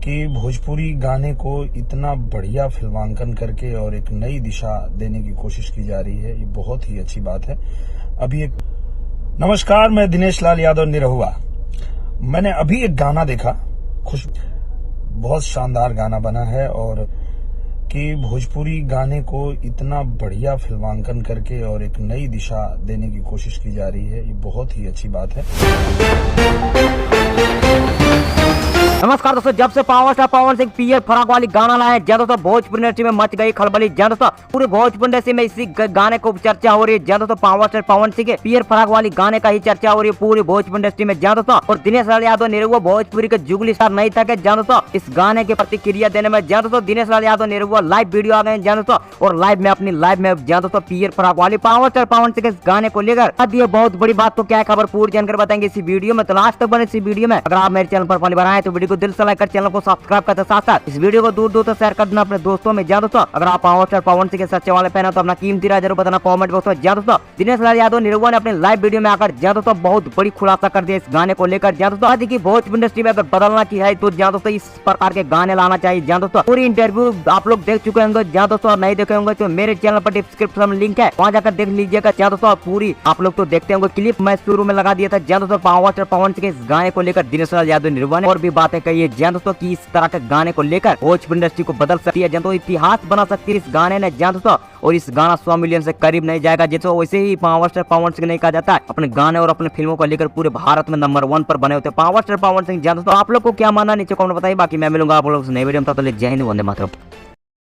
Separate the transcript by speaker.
Speaker 1: कि भोजपुरी गाने को इतना बढ़िया फिल्मांकन करके और एक नई दिशा देने की कोशिश की जा रही है, ये बहुत ही अच्छी बात है। अभी एक नमस्कार, मैं दिनेश लाल यादव निरहुआ। मैंने अभी एक गाना देखा, बहुत शानदार गाना बना है और कि भोजपुरी गाने को इतना बढ़िया फिल्मांकन करके और एक नई दिशा देने की कोशिश की जा रही है, ये बहुत ही अच्छी बात है।
Speaker 2: नमस्कार दोस्तों, जब से power star Pawan Singh PF फराक वाली गाना लाए ज्यादा तो भोजपुरी इंडस्ट्री में मच गई खलबली। ज्यादा तो पूरे भोजपुरी इंडस्ट्री में इसी गाने को चर्चा हो रही है। ज्यादा तो पावर स्टार पवन सिंह के पीएफ फराक वाली गाने का ही चर्चा हो रही है पूरी भोजपुरी इंडस्ट्री में। ज्यादा तो और दिनेश लाल यादव निरहुआ भोजपुरी के जुगली स्टार नहीं था। ज्यादा तो इस गाने की प्रतिक्रिया देने में ज्यादा तो दिनेश लाल यादव निरहुआ लाइव वीडियो आ गए। ज्यादा तो और लाइव में अपनी लाइव में ज्यादा तो पीएफ फराक वाली पावर स्टार पवन सिंह के इस गाने को लेकर ये बहुत बड़ी बात। तो क्या है खबर, पूरी जानकारी बताएंगे इसी वीडियो में, तो लास्ट तक बने इसी वीडियो में। अगर आप मेरे चैनल पर पहली बार आए तो वीडियो को दिल से लाइक कर चैनल को सब्सक्राइब करते साथ साथ इस वीडियो को दूर दूर तक शेयर कर देना अपने दोस्तों में। ज्यादा तो अगर आप पावर स्टार पवन सिंह के सच्चे वाले फैन हो तो अपना कीमती राय जरूर बताना कमेंट बॉक्स में। ज्यादा तो दिनेश लाल यादव निरहुआ ने अपने लाइव वीडियो में आकर ज्यादा तो बहुत बड़ी खुलासा कर दिया इस गाने को लेकर। ज्यादा तो आज की भोजपुरी इंडस्ट्री में अगर बदलना की है तो ज्यादा तो इस प्रकार के गाने लाना चाहिए। ज्यादा तो पूरी इंटरव्यू आप लोग देख चुके होंगे, ज्यादा तो नहीं देखे होंगे तो मेरे चैनल पर डिस्क्रिप्शन में लिंक है, वहां जाकर देख लीजिएगा। ज्यादा तो पूरी आप लोग तो देखते होंगे क्लिप मैं शुरू में लगा दिया था। ज्यादा तो पावर स्टार पवन सिंह के इस गाने को लेकर दिनेश लाल यादव निरहुआ ने और भी बातें कही है। ज्यादा तो कि इस तरह के गाने को लेकर भोजपुरी इंडस्ट्री को बदल सकती है, जनता इतिहास बना सकती है इस गाने ने। जानते तो और इस गाना 100 मिलियन से करीब नहीं जाएगा, जैसे वैसे ही पावर स्टार पवन सिंह नहीं कहा जाता है अपने गाने और अपने फिल्मों को लेकर पूरे भारत में नंबर 1 पर बने होते पावर स्टार पवन सिंह। जानते तो आप लोग को क्या मानना नीचे कमेंट बताइए। बाकी मैं मिलूंगा आप लोगों से नई वीडियो में, तब तक जय हिंद, वंदे मातरम।